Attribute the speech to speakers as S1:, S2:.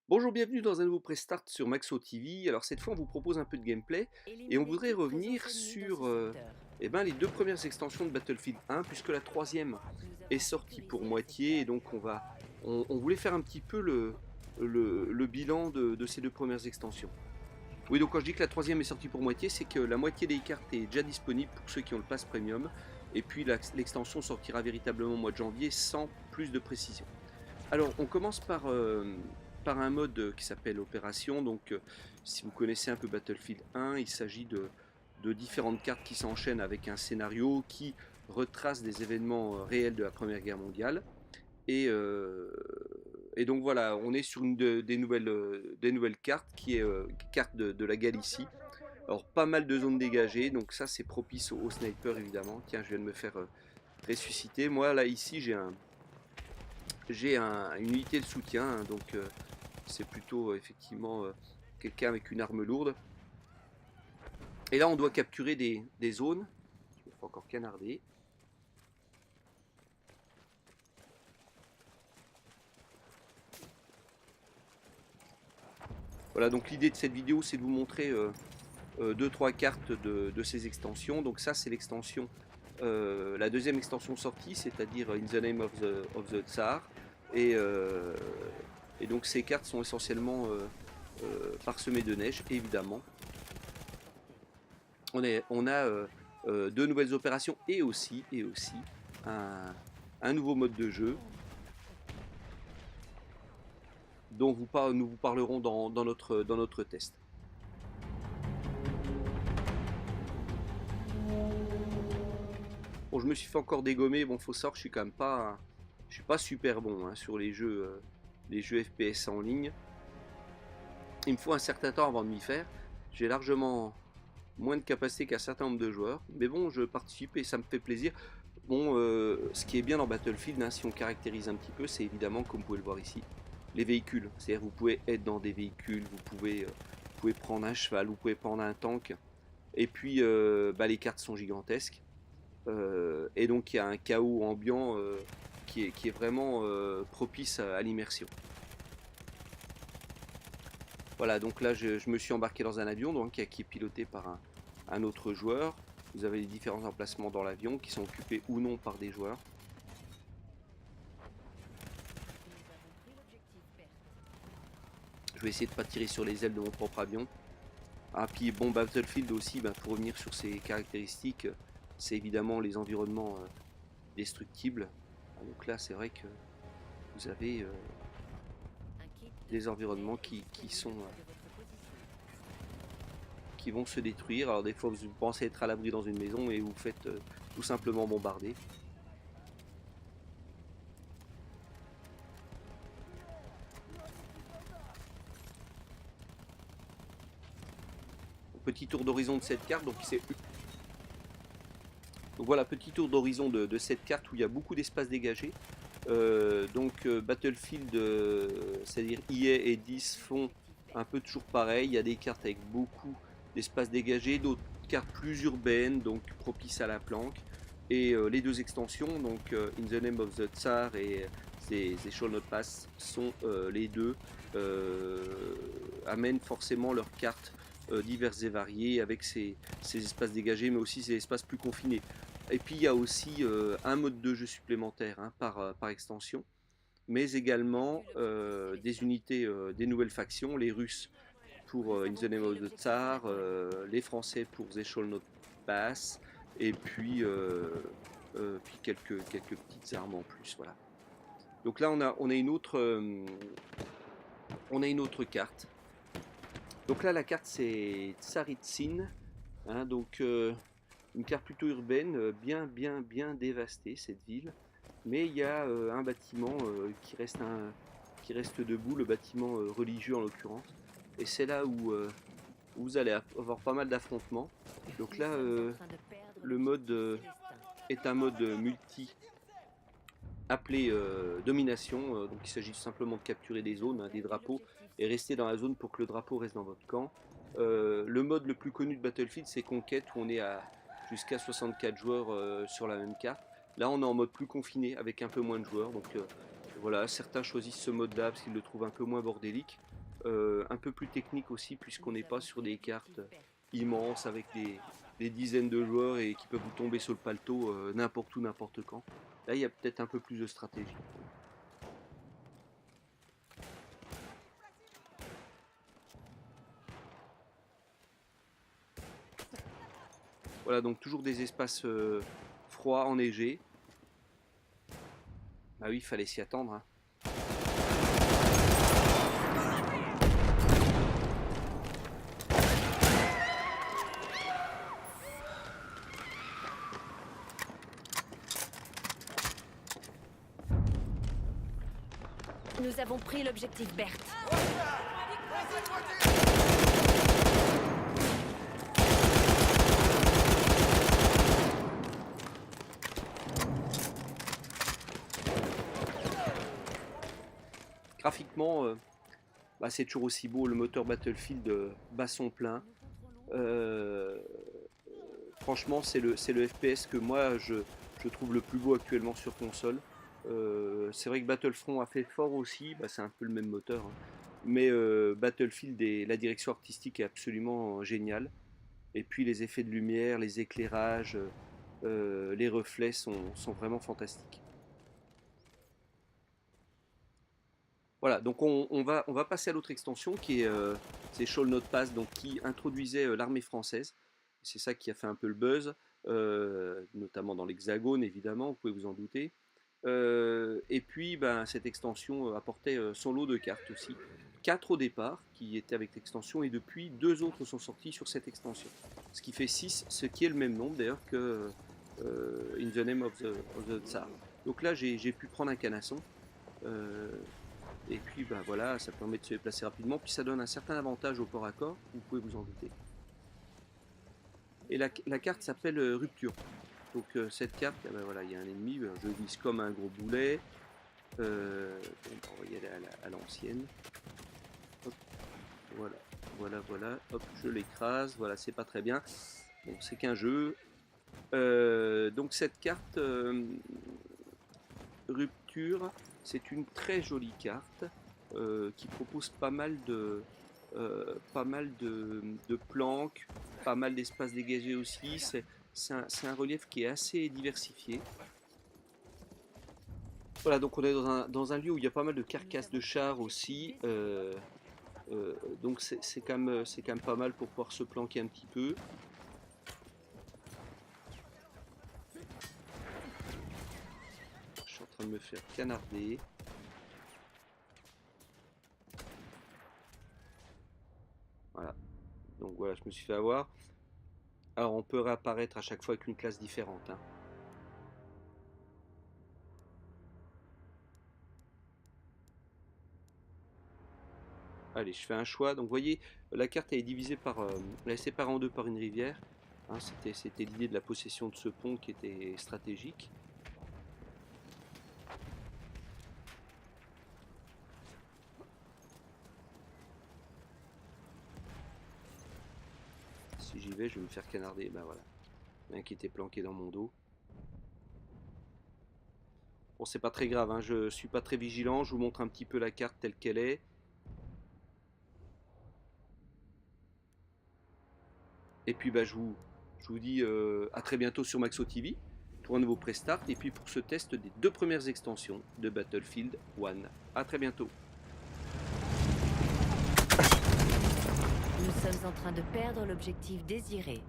S1: Bonjour, bienvenue dans un nouveau Prestart sur Maxo TV. Alors cette fois, on vous propose un peu de gameplay et on
S2: Élimine
S1: voudrait
S2: l'équipe
S1: revenir
S2: présence ennemie dans ce
S1: sur
S2: secteur.
S1: les deux premières extensions de Battlefield 1, puisque la troisième
S2: Nous
S1: est
S2: avons
S1: sortie pour
S2: sécurisé le
S1: moitié et
S2: secteur.
S1: donc on voulait faire un petit peu le bilan de ces deux premières extensions. Oui, donc quand je dis que la troisième est sortie pour moitié, c'est que la moitié des cartes est déjà disponible pour ceux qui ont le pass premium et puis l'extension sortira véritablement au mois de janvier sans plus de précision. Alors, on commence par un mode qui s'appelle Opération. Donc, si vous connaissez un peu Battlefield 1, il s'agit de différentes cartes qui s'enchaînent avec un scénario qui retrace des événements réels de la Première Guerre mondiale. Et, euh, et donc voilà, on est sur des nouvelles cartes qui est carte de la Galicie. Alors, pas mal de zones dégagées, donc ça c'est propice aux snipers évidemment. Tiens, je viens de me faire ressusciter. Moi là, ici, une unité de soutien, hein, donc c'est plutôt effectivement quelqu'un avec une arme lourde. Et là, on doit capturer des zones. Je me fais encore canarder. Voilà, donc l'idée de cette vidéo, c'est de vous montrer 2-3 cartes de ces extensions. Donc ça, c'est l'extension, la deuxième extension sortie, c'est-à-dire In the Name of the Tsar. Et, euh, et donc ces cartes sont essentiellement parsemées de neige, évidemment. On a deux nouvelles opérations et aussi un, un nouveau mode de jeu dont nous vous parlerons dans notre test. Bon, je me suis fait encore dégommer. Bon, faut savoir que je suis quand même pas, je suis pas super bon hein, sur les jeux FPS en ligne. Il me faut un certain temps avant de m'y faire. J'ai largement moins de capacité qu'un certain nombre de joueurs, mais bon, je participe et ça me fait plaisir. Bon, ce qui est bien dans Battlefield, hein, si on caractérise un petit peu, c'est évidemment, comme vous pouvez le voir ici, les véhicules. C'est-à-dire vous pouvez être dans des véhicules, vous pouvez prendre un cheval, vous pouvez prendre un tank, et puis les cartes sont gigantesques. Et donc il y a un chaos ambiant qui est vraiment propice à l'immersion. Voilà, donc là je me suis embarqué dans un avion donc, qui est piloté par un autre joueur. Vous avez les différents emplacements dans l'avion qui sont occupés ou non par des joueurs.
S2: Nous avons pris l'objectif perte.
S1: Je vais essayer de ne pas tirer sur les ailes de mon propre avion. Ah, puis bon, Battlefield aussi, pour revenir sur ses caractéristiques, c'est évidemment les environnements destructibles. Ah, donc là, c'est vrai que vous avez
S2: Un kit de
S1: des
S2: sanitaire
S1: environnements
S2: est disponible près de votre position.
S1: qui vont se détruire. Alors des fois, vous pensez être à l'abri dans une maison et vous faites tout simplement bombarder. Petit tour d'horizon de cette carte, donc voilà, petit tour d'horizon de cette carte où il y a beaucoup d'espace dégagé. Battlefield, c'est-à-dire EA et 10 font
S2: Objectif
S1: un
S2: perte.
S1: peu toujours pareil. Il y a des cartes avec beaucoup d'espace dégagé, d'autres cartes plus urbaines, donc propices à la planque. Et les deux extensions, donc In the Name of the Tsar et The Shall Not Pass, sont les deux euh, amènent forcément leurs cartes diverses et variées avec ces espaces dégagés, mais aussi ces espaces plus confinés. Et puis il y a aussi un mode de jeu supplémentaire hein, par extension, mais également
S2: Véhicule objectif
S1: des
S2: Célestin.
S1: unités, des nouvelles factions, les Russes pour
S2: Nous
S1: In the
S2: avons
S1: Name
S2: pris
S1: of the
S2: l'objectif
S1: Tsar,
S2: Maple.
S1: les Français pour They Shall Not Pass, et puis, puis quelques petites armes en plus. Voilà. Donc là on a une autre carte. Donc là la carte c'est Tsaritsyn, hein, donc une carte plutôt urbaine, bien dévastée cette ville. Mais il y a un bâtiment qui reste debout, le bâtiment religieux en l'occurrence. Et c'est là où vous allez avoir pas mal d'affrontements. Donc
S2: Nous
S1: là,
S2: sommes en train de perdre
S1: le mode
S2: l'objectif Célestin.
S1: est un mode multi appelé domination. Donc il s'agit simplement de capturer des
S2: Nous
S1: zones,
S2: avons
S1: hein, des
S2: perdu
S1: drapeaux,
S2: l'objectif
S1: et rester dans
S2: Célestin.
S1: la zone pour que le drapeau reste dans votre camp. Le mode le plus connu de Battlefield, c'est Conquête, où on est à jusqu'à 64 joueurs sur la même carte. Là, on est en mode plus confiné, avec un peu moins de joueurs. Donc Voilà, certains choisissent ce mode-là parce qu'ils le trouvent un peu moins bordélique, un peu plus technique aussi puisqu'on n'est pas sur des cartes immenses avec des dizaines de joueurs et qui peuvent vous tomber sur le paletot n'importe où, n'importe quand. Là, il y a peut-être un peu plus de stratégie. Voilà, donc toujours des espaces froids, enneigés. Bah oui, il fallait s'y attendre, hein.
S2: Nous avons pris l'objectif Berthe.
S1: Graphiquement, bah, c'est toujours aussi beau. Le moteur Battlefield bat son plein. Franchement, c'est le FPS que moi je trouve le plus beau actuellement sur console. C'est vrai que Battlefront a fait fort aussi, bah, c'est un peu le même moteur, hein. Mais Battlefield et la direction artistique est absolument géniale. Et puis les effets de lumière, les éclairages, les reflets sont vraiment fantastiques. Voilà, donc on va passer à l'autre extension qui est c'est Shall Not Pass, donc qui introduisait l'armée française. C'est ça qui a fait un peu le buzz, notamment dans l'Hexagone évidemment, vous pouvez vous en douter. Et puis ben, cette extension apportait son lot de cartes aussi. 4 au départ qui étaient avec l'extension et depuis 2 autres sont sortis sur cette extension. Ce qui fait 6, ce qui est le même nombre d'ailleurs que In the Name of the Tsar. Donc là j'ai pu prendre un canasson. Et puis ben voilà, ça permet de se déplacer rapidement, puis ça donne un certain avantage au corps à corps, vous pouvez vous en douter. Et la carte s'appelle Rupture. Donc cette carte, ben voilà, il y a un ennemi, je vise comme un gros boulet. On va y aller à l'ancienne. Voilà, hop, je l'écrase, voilà, c'est pas très bien. Bon, c'est qu'un jeu. Donc cette carte Rupture, c'est une très jolie carte qui propose pas mal de planques, pas mal d'espaces dégagés aussi. C'est un relief qui est assez diversifié. Voilà, donc on est dans un lieu où il y a pas mal de carcasses de chars aussi. Donc c'est quand même pas mal pour pouvoir se planquer un petit peu. Je suis en train de me faire canarder. Voilà. Donc voilà, je me suis fait avoir. Alors on peut réapparaître à chaque fois avec une classe différente, hein. Allez, je fais un choix. Donc vous voyez, la carte elle est divisée par, elle est séparée en deux par une rivière, hein. C'était l'idée de la possession de ce pont qui était stratégique. Si j'y vais, je vais me faire canarder. Ben voilà, un qui était planqué dans mon dos. Bon, c'est pas très grave, hein. Je suis pas très vigilant. Je vous montre un petit peu la carte telle qu'elle est. Et puis bah, je vous dis à très bientôt sur Maxo TV pour un nouveau prestart et puis pour ce test des 2 premières extensions de Battlefield 1. A très bientôt.
S2: Nous sommes en train de perdre l'objectif désiré.